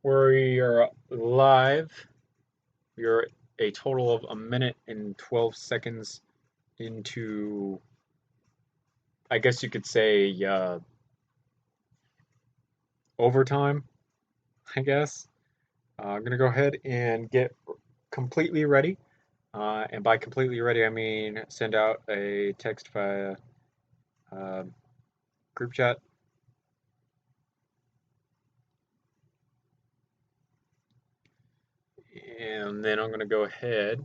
We are live. We are a total of 1 minute and 12 seconds into, I guess you could say, overtime, I guess. I'm going to go ahead and get completely ready. And by completely ready, I mean send out a text via uh, group chat. And then I'm going to go ahead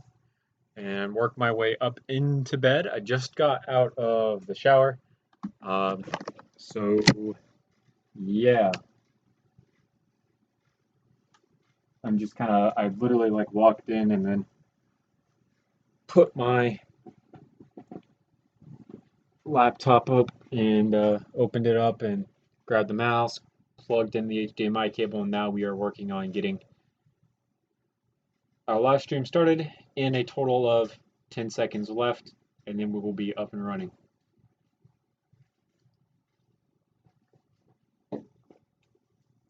and work my way up into bed. I just got out of the shower. So yeah, I literally like walked in and then put my laptop up and opened it up and grabbed the mouse, plugged in the HDMI cable, and now we are working on getting our live stream started in a total of 10 seconds left, and then we will be up and running.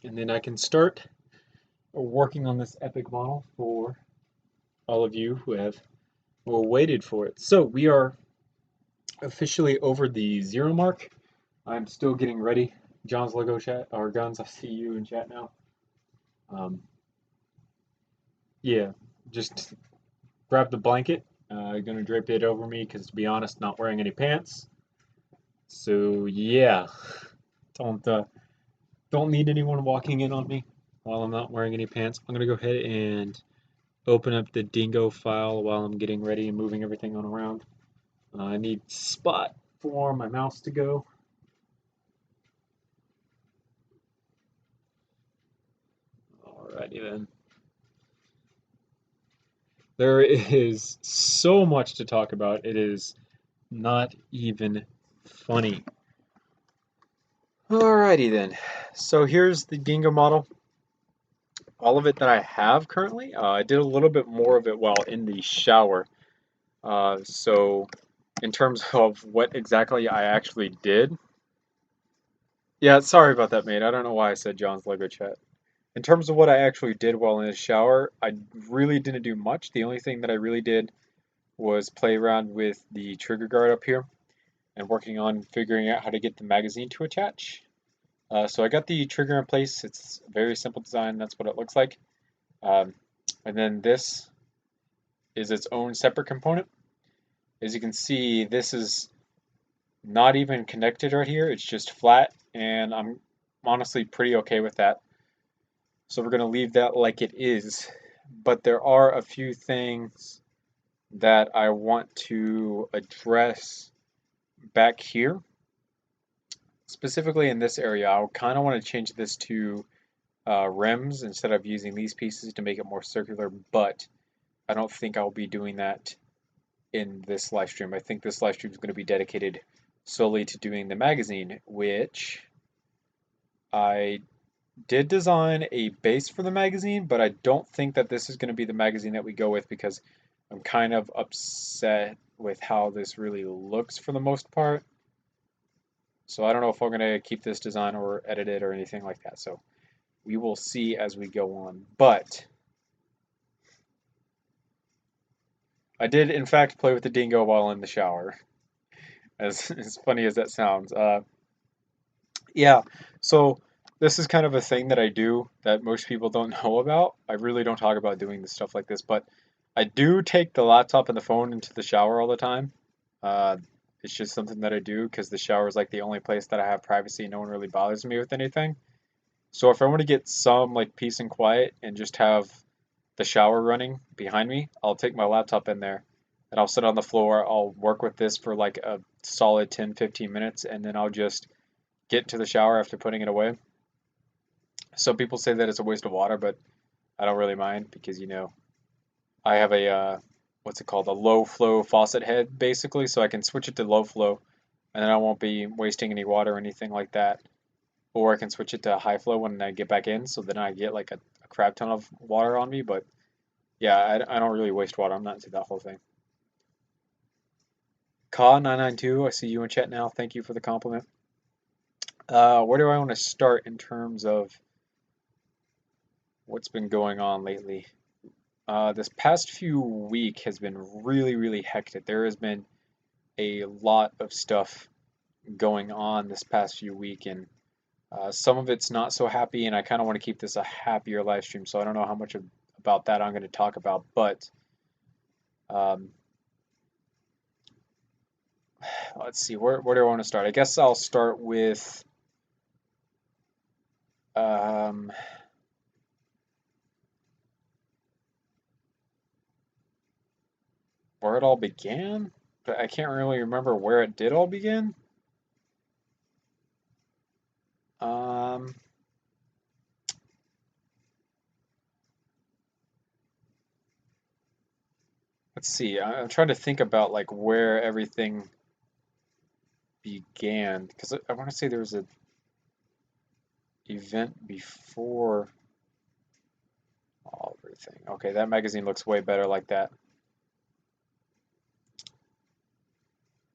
And then I can start working on this epic model for all of you who have waited for it. So we are officially over the 0 mark. I'm still getting ready. John's Lego chat, or Guns, I see you in chat now. Yeah, just grab the blanket. Gonna drape it over me because, to be honest, not wearing any pants. So yeah, don't don't need anyone walking in on me while I'm not wearing any pants. I'm gonna go ahead and open up the Dingo file while I'm getting ready and moving everything on around. I need spot for my mouse to go. Alrighty then. There is so much to talk about. It is not even funny. Alrighty then. So here's the Dingo model. All of it that I have currently. I did a little bit more of it while in the shower. So in terms of what exactly I actually did. Yeah, sorry about that, mate. I don't know why I said John's Lego chat. In terms of what I actually did while in the shower, I really didn't do much. The only thing that I really did was play around with the trigger guard up here and working on figuring out how to get the magazine to attach. So I got the trigger in place. It's a very simple design. That's what it looks like. And then this is its own separate component. As you can see, this is not even connected right here. It's just flat, and I'm honestly pretty okay with that. So we're going to leave that like it is. But there are a few things that I want to address back here. Specifically in this area, I kind of want to change this to rims instead of using these pieces to make it more circular, but I don't think I'll be doing that in this live stream. I think this live stream is going to be dedicated solely to doing the magazine, which I did design a base for the magazine, but I don't think that this is going to be the magazine that we go with because I'm kind of upset with how this really looks for the most part. So I don't know if I'm going to keep this design or edit it or anything like that. So we will see as we go on. But I did, in fact, play with the Dingo while in the shower, as funny as that sounds. Yeah, so this is kind of a thing that I do that most people don't know about. I really don't talk about doing this stuff like this, but I do take the laptop and the phone into the shower all the time. Uh, it's just something that I do because the shower is like the only place that I have privacy. No one really bothers me with anything. So if I want to get some like peace and quiet and just have the shower running behind me, I'll take my laptop in there and I'll sit on the floor. I'll work with this for like a solid 10-15 minutes and then I'll just get into the shower after putting it away. Some people say that it's a waste of water, but I don't really mind because, I have a, what's it called, a low flow faucet head basically, so I can switch it to low flow and then I won't be wasting any water or anything like that. Or I can switch it to high flow when I get back in, so then I get like a crap ton of water on me. But yeah, I don't really waste water. I'm not into that whole thing. Ka992, I see you in chat now. Thank you for the compliment. Where do I want to start in terms of what's been going on lately? This past few week has been really, really hectic. There has been a lot of stuff going on this past few week, and some of it's not so happy, and I kind of want to keep this a happier live stream, so I don't know how much about that I'm going to talk about, but um, let's see, where do I want to start? I guess I'll start with um, where it all began, but I can't really remember where it did all begin. Um, let's see. I'm trying to think about like where everything began because I want to say there was a event before everything. Okay, that magazine looks way better like that.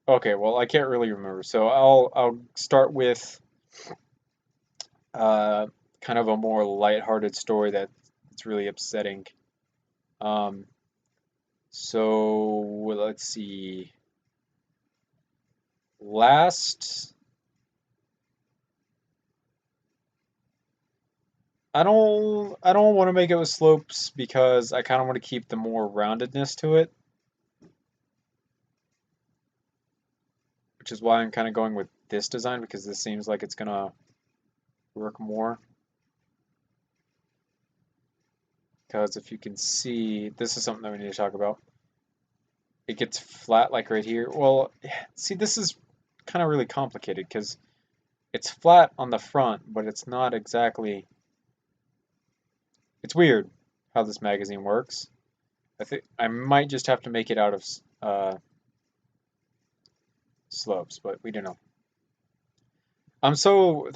Okay, well I can't really remember, so I'll start with uh, kind of a more lighthearted story that's really upsetting. Um, so let's see. Last, I don't want to make it with slopes because I kind of want to keep the more roundedness to it, which is why I'm kind of going with this design because this seems like it's gonna work more. Because if you can see, this is something that we need to talk about. It gets flat like right here. Well, see, this is kind of really complicated because it's flat on the front, but it's not exactly. It's weird how this magazine works. I think I might just have to make it out of slopes, but we don't know.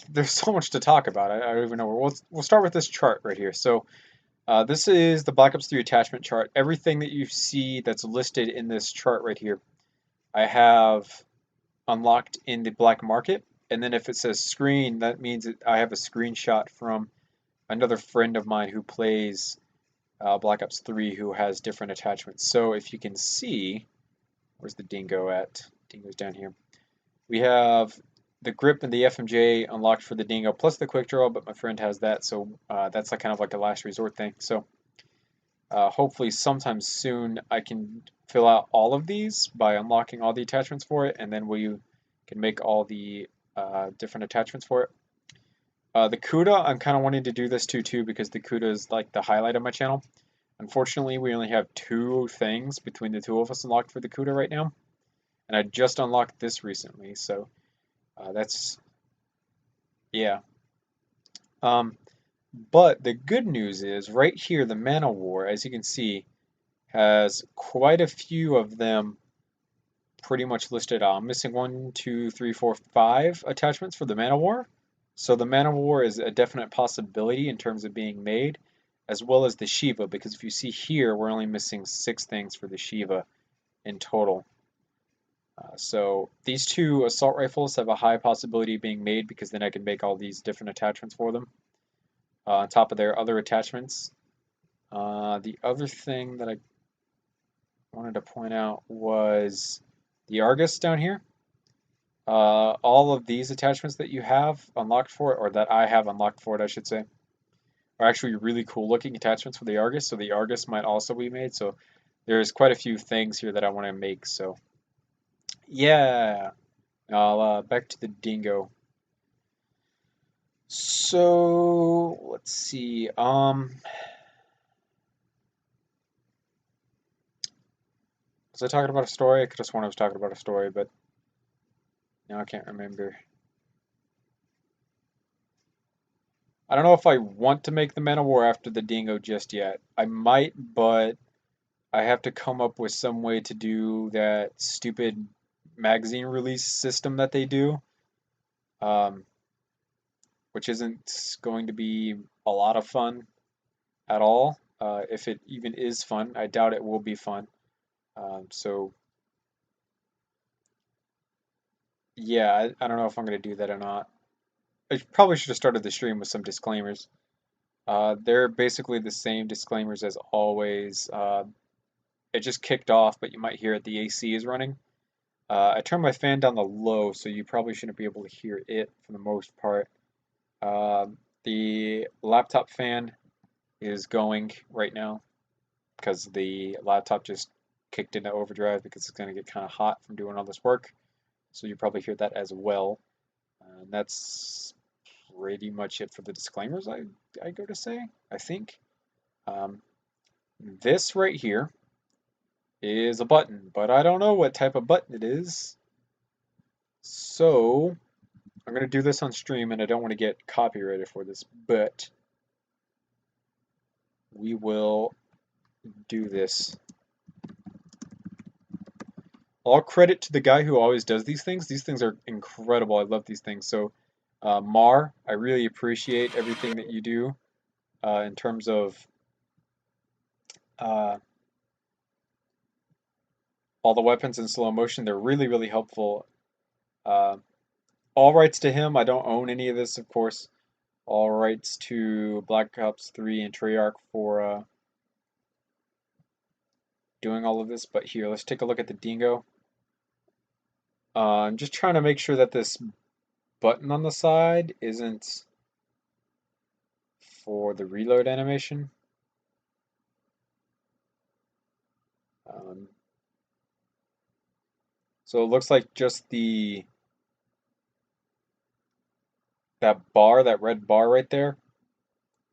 There's so much to talk about. I don't even know. We'll start with this chart right here. So this is the Black Ops 3 attachment chart. Everything that you see that's listed in this chart right here, I have unlocked in the black market. And then if it says screen, that means that I have a screenshot from another friend of mine who plays Black Ops 3 who has different attachments. So if you can see, where's the Dingo at? Dingo's down here. We have the grip and the FMJ unlocked for the Dingo plus the quick draw, but my friend has that, so that's like kind of like a last resort thing. So hopefully sometime soon I can fill out all of these by unlocking all the attachments for it, and then we can make all the different attachments for it. The CUDA, I'm kind of wanting to do this too because the CUDA is like the highlight of my channel. Unfortunately, we only have 2 things between the 2 of us unlocked for the CUDA right now, and I just unlocked this recently, so that's yeah. Um, but the good news is right here, the Mana War, as you can see, has quite a few of them pretty much listed out. I'm missing 1, 2, 3, 4, 5 attachments for the Mana War. So the Mana War is a definite possibility in terms of being made, as well as the Shiva, because if you see here, we're only missing 6 things for the Shiva in total. So these 2 assault rifles have a high possibility of being made because then I can make all these different attachments for them on top of their other attachments. The other thing that I wanted to point out was the Argus down here. All of these attachments that you have unlocked for it, or that I have unlocked for it, I should say, are actually really cool looking attachments for the Argus, so the Argus might also be made. So there's quite a few things here that I want to make. So yeah, I'll back to the Dingo. So let's see. Was I talking about a story? I could have sworn I was talking about a story, but now I can't remember. I don't know if I want to make the Man of War after the Dingo just yet. I might, but I have to come up with some way to do that stupid magazine release system that they do, um, which isn't going to be a lot of fun at all. If it even is fun, I doubt it will be fun. So yeah, I don't know if I'm going to do that or not. I probably should have started the stream with some disclaimers. They're basically the same disclaimers as always. It just kicked off, but you might hear it. The AC is running. I turned my fan down to low, so you probably shouldn't be able to hear it for the most part. The laptop fan is going right now because the laptop just kicked into overdrive because it's going to get kind of hot from doing all this work. So you probably hear that as well. And that's pretty much it for the disclaimers, I go to say, I think. Um, this right here is a button, but I don't know what type of button it is. So I'm going to do this on stream, and I don't want to get copyrighted for this, but we will do this. All credit to the guy who always does these things. These things are incredible. I love these things. So, Mar, I really appreciate everything that you do in terms of uh, all the weapons in slow motion. They're really, really helpful. Uh, all rights to him. I don't own any of this, of course. All rights to Black Ops 3 and Treyarch for doing all of this. But here, let's take a look at the Dingo. I'm just trying to make sure that this button on the side isn't for the reload animation. Um, so it looks like just that red bar right there,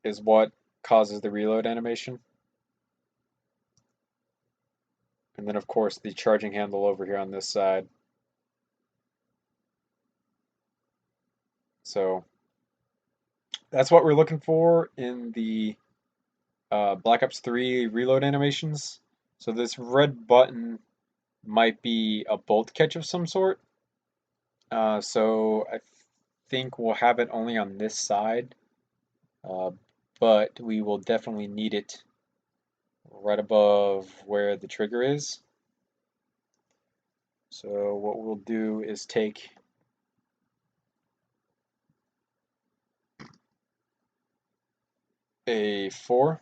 is what causes the reload animation. And then of course the charging handle over here on this side. So that's what we're looking for in the Black Ops 3 reload animations. So this red button might be a bolt catch of some sort. So I think we'll have it only on this side, but we will definitely need it right above where the trigger is. So what we'll do is take a 4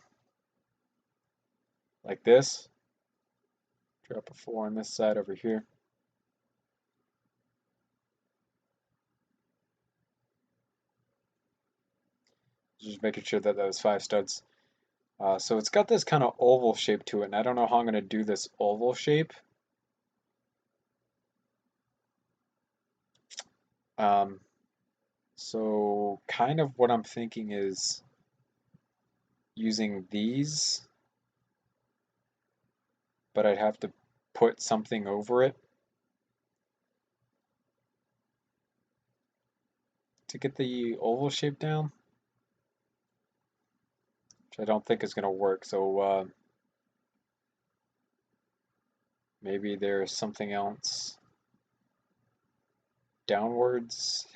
like this, drop a 4 on this side over here. Just making sure that those 5 studs. So it's got this kind of oval shape to it, and I don't know how I'm going to do this oval shape. Um, so kind of what I'm thinking is using these, but I'd have to put something over it to get the oval shape down, which I don't think is going to work. So maybe there's something else downwards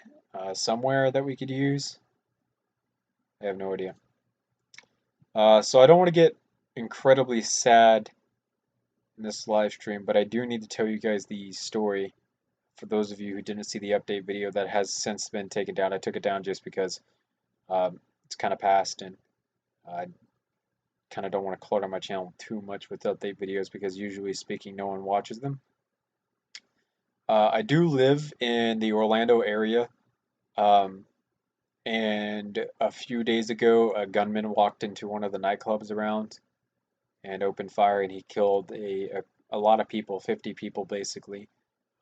somewhere that we could use. I have no idea. So I don't want to get incredibly sad in this live stream, but I do need to tell you guys the story for those of you who didn't see the update video that has since been taken down. I took it down just because it's kind of past, and I kind of don't want to clutter my channel too much with update videos because usually speaking, no one watches them. I do live in the Orlando area, um, and a few days ago, a gunman walked into one of the nightclubs around and opened fire, and he killed a lot of people, 50 people basically.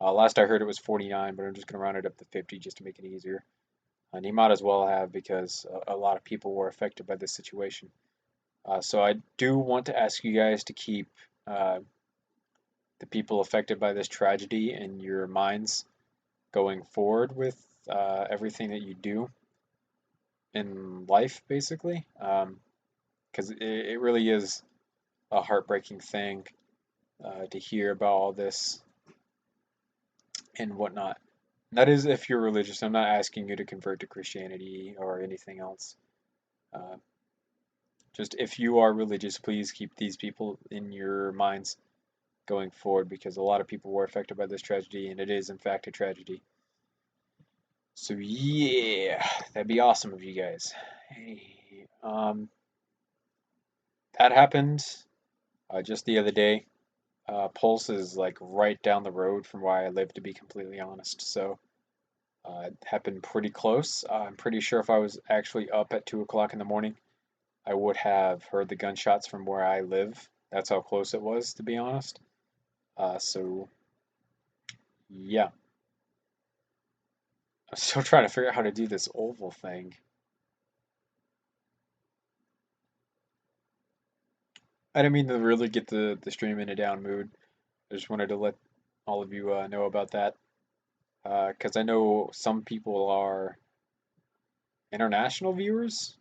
Last I heard it was 49, but I'm just going to round it up to 50 just to make it easier. And he might as well have because a lot of people were affected by this situation. So I do want to ask you guys to keep the people affected by this tragedy in your minds going forward with everything that you do in life, basically. Because it really is a heartbreaking thing to hear about all this and whatnot. That is if you're religious. I'm not asking you to convert to Christianity or anything else. Uh, just if you are religious, please keep these people in your minds going forward because a lot of people were affected by this tragedy, and it is, in fact, a tragedy. So, yeah, that'd be awesome of you guys. Hey, Um, that happened just the other day. Pulse is like right down the road from where I live, to be completely honest. So it happened pretty close. I'm pretty sure if I was actually up at 2 o'clock in the morning, I would have heard the gunshots from where I live. That's how close it was, to be honest. So yeah, I'm still trying to figure out how to do this oval thing. I didn't mean to really get the stream in a down mood. I just wanted to let all of you know about that. Because I know some people are international viewers,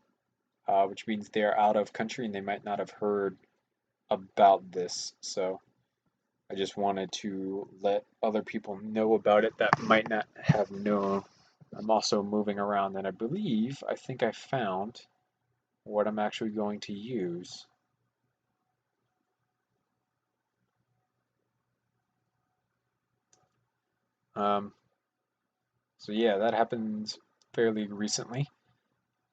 which means they're out of country and they might not have heard about this. So I just wanted to let other people know about it that might not have known. I'm also moving around, and I think I found what I'm actually going to use. Um, so yeah, that happened fairly recently.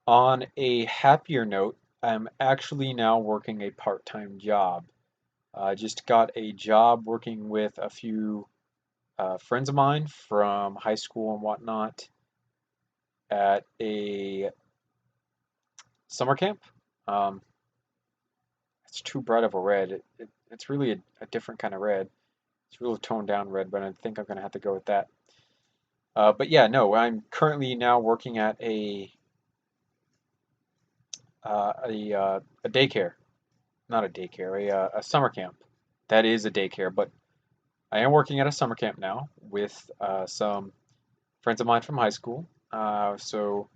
On a happier note, I'm actually now working a part-time job. I just got a job working with a few friends of mine from high school and whatnot at a summer camp. Um, it's too bright of a red. It's really a different kind of red. It's really toned down red, but I think I'm gonna have to go with that. But yeah, no, I'm currently now working at a daycare, not a daycare, a summer camp. That is a daycare, but I am working at a summer camp now with some friends of mine from high school. So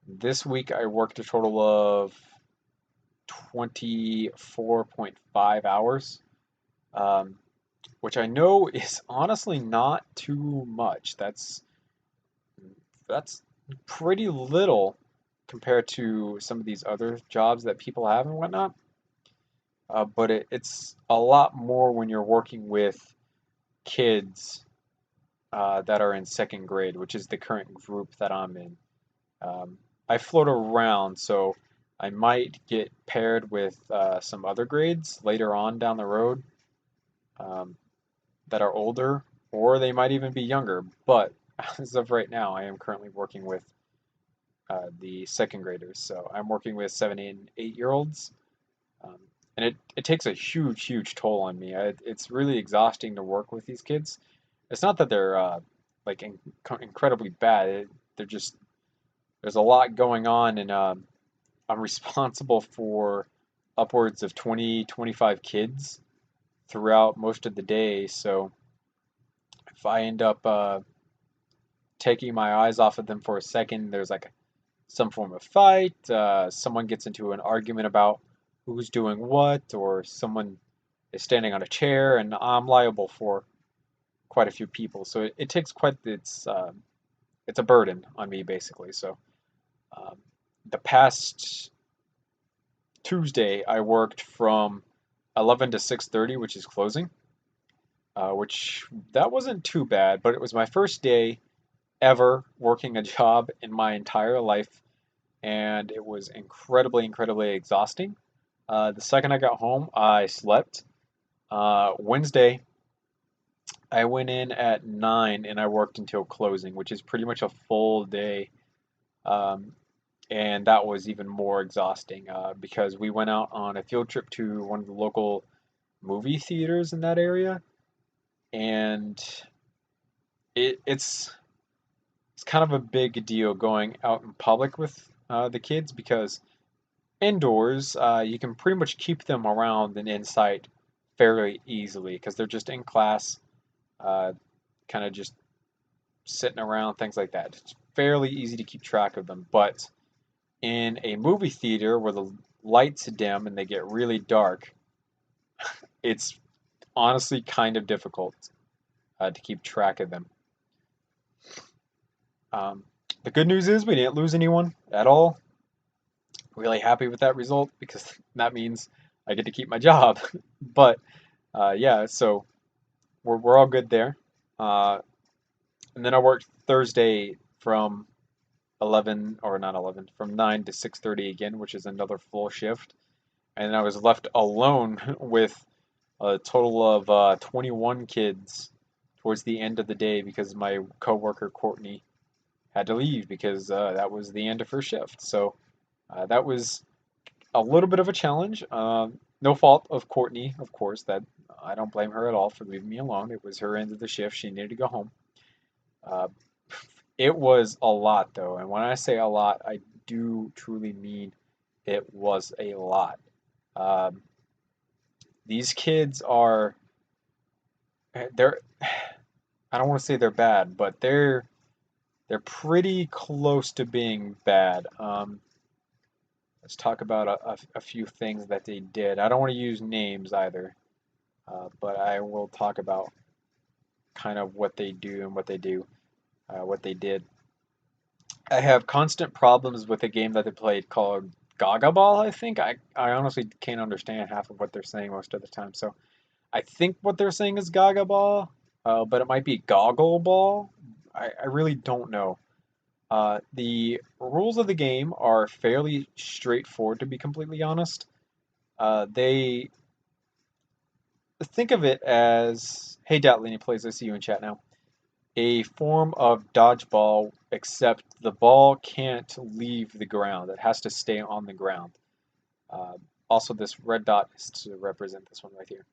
this week I worked a total of 24.5 hours, um, which I know is honestly not too much. That's pretty little compared to some of these other jobs that people have and whatnot. But it's a lot more when you're working with kids that are in second grade, which is the current group that I'm in. I float around, so I might get paired with some other grades later on down the road um, that are older, or they might even be younger. But as of right now, I am currently working with the second graders. So I'm working with 7 and 8 year olds. Um, and it takes a huge toll on me. It's really exhausting to work with these kids. It's not that they're like incredibly bad. They're just there's a lot going on, and I'm responsible for upwards of 20-25 kids throughout most of the day. So if I end up taking my eyes off of them for a second, there's like some form of fight. Someone gets into an argument about who's doing what, or someone is standing on a chair, and I'm liable for quite a few people. So it takes quite it's a burden on me basically. So um, the past Tuesday I worked from 11 to 6:30, which is closing. Which that wasn't too bad, but it was my first day ever working a job in my entire life, and it was incredibly exhausting. The second I got home, I slept. Wednesday, I went in at 9 and I worked until closing, which is pretty much a full day. Um, and that was even more exhausting because we went out on a field trip to one of the local movie theaters in that area, and it's kind of a big deal going out in public with the kids because indoors you can pretty much keep them around and in sight fairly easily because they're just in class, uh, kind of just sitting around, things like that. It's fairly easy to keep track of them. But in a movie theater where the lights dim and they get really dark, it's honestly kind of difficult to keep track of them. Um, the good news is we didn't lose anyone at all. Really happy with that result because that means I get to keep my job. But yeah, so we're all good there. Uh, and then I worked Thursday from 11, or not 11, from 9 to 6:30 again, which is another full shift. And I was left alone with a total of 21 kids towards the end of the day because my coworker Courtney had to leave because that was the end of her shift. So that was a little bit of a challenge. No fault of Courtney, of course. That I don't blame her at all for leaving me alone. It was her end of the shift. She needed to go home. Uh, it was a lot though, and when I say a lot, I do truly mean it was a lot. Um, these kids are they're I don't want to say they're bad, but they're pretty close to being bad. Let's talk about a few things that they did. I don't want to use names either, but I will talk about kind of what they do and what they did. I have constant problems with a game that they played called Gaga Ball, I think. I honestly can't understand half of what they're saying most of the time. So I think what they're saying is Gaga Ball, but it might be Goggle Ball. I really don't know. The rules of the game are fairly straightforward, to be completely honest. They think of it as, hey, Datlini plays, I see you in chat now. A form of dodgeball, except the ball can't leave the ground. It has to stay on the ground. Uh, Also, this red dot is to represent this one right here.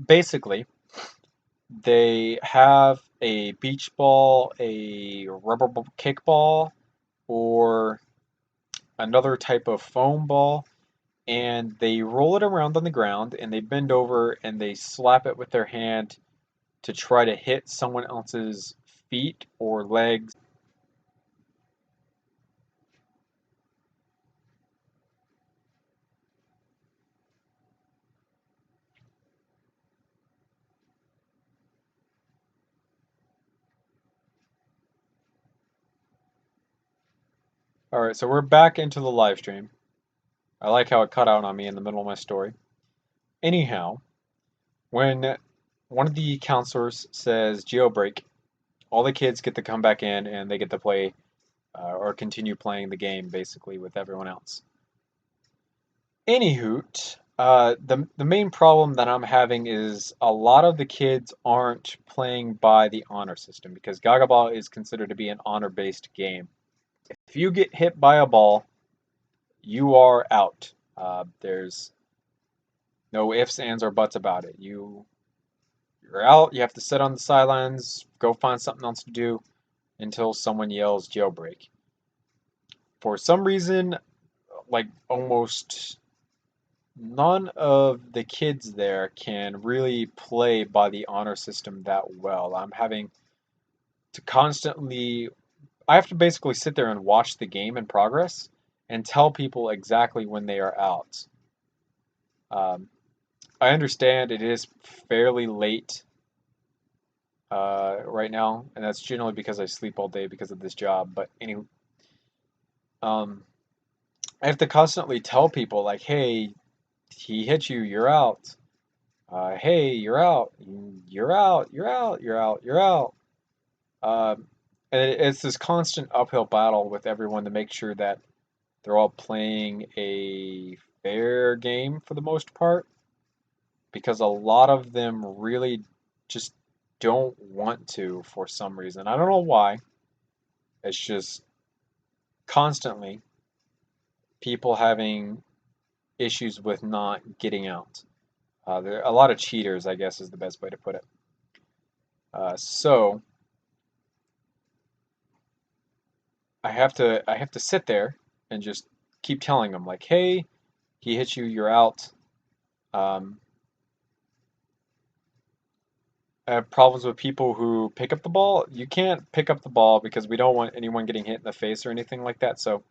Basically, they have a beach ball, a rubber kickball, or another type of foam ball, and they roll it around on the ground and they bend over and they slap it with their hand to try to hit someone else's feet or legs. All right, so we're back into the live stream. I like how it cut out on me in the middle of my story. Anyhow, when one of the counselors says jailbreak, all the kids get to come back in and they get to play or continue playing the game basically with everyone else. Anyhoot, the main problem that I'm having is a lot of the kids aren't playing by the honor system because Gaga Ball is considered to be an honor-based game. If you get hit by a ball, you are out. There's no ifs, ands, or buts about it. You're out. You have to sit on the sidelines, go find something else to do until someone yells jailbreak. For some reason, like almost none of the kids there can really play by the honor system that well. I'm having to constantly, I have to basically sit there and watch the game in progress and tell people exactly when they are out. Um, I understand it is fairly late right now, and that's generally because I sleep all day because of this job. But anyway, um, I have to constantly tell people like, "Hey, he hit you, you're out. Hey, you're out. You're out. You're out. You're out. You're out." Um, and it's this constant uphill battle with everyone to make sure that they're all playing a fair game for the most part, because a lot of them really just don't want to for some reason. I don't know why. It's just constantly people having issues with not getting out. There are a lot of cheaters, I guess, is the best way to put it. So I have to sit there and just keep telling them like, hey, he hit you, you're out. Um, I have problems with people who pick up the ball. You can't pick up the ball because we don't want anyone getting hit in the face or anything like that. So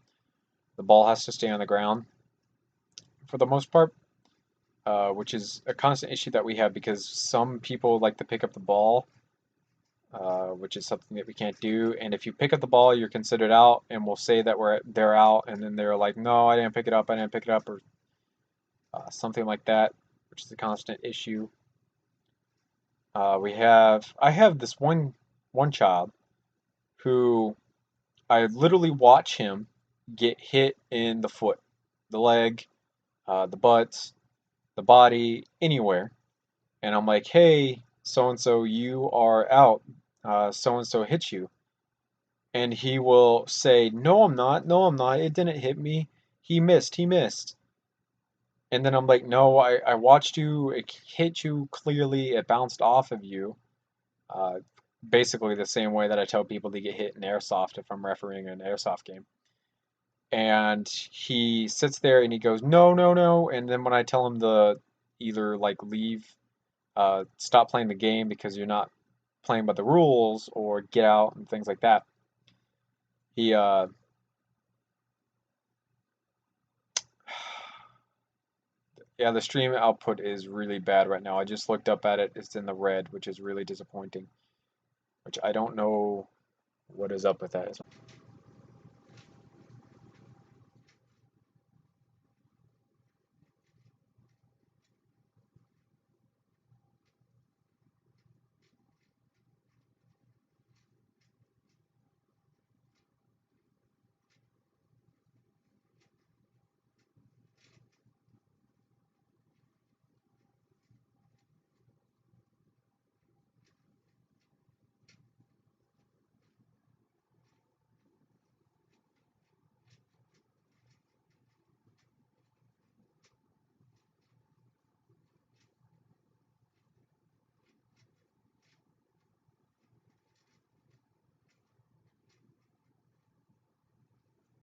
the ball has to stay on the ground for the most part, which is a constant issue that we have because some people like to pick up the ball, which is something that we can't do. And if you pick up the ball, you're considered out, and we'll say that they're out, and then they're like, "No, I didn't pick it up. I didn't pick it up," or something like that, which is a constant issue. I have this one child who I literally watch him get hit in the foot, the leg, the butt, the body, anywhere. And I'm like, hey, so and so, you are out. So and so hit you. And he will say, no, I'm not. No, I'm not. It didn't hit me. He missed. He missed. And then I'm like, no, I watched you. It hit you clearly. It bounced off of you. Uh, Basically the same way that I tell people to get hit in airsoft if I'm refereeing an airsoft game. And he sits there and he goes, no, no, no. And then when I tell him to either like leave, stop playing the game because you're not playing by the rules, or get out and things like that, he yeah, the stream output is really bad right now. I just looked up at it. It's in the red, which is really disappointing. Which I don't know what is up with that.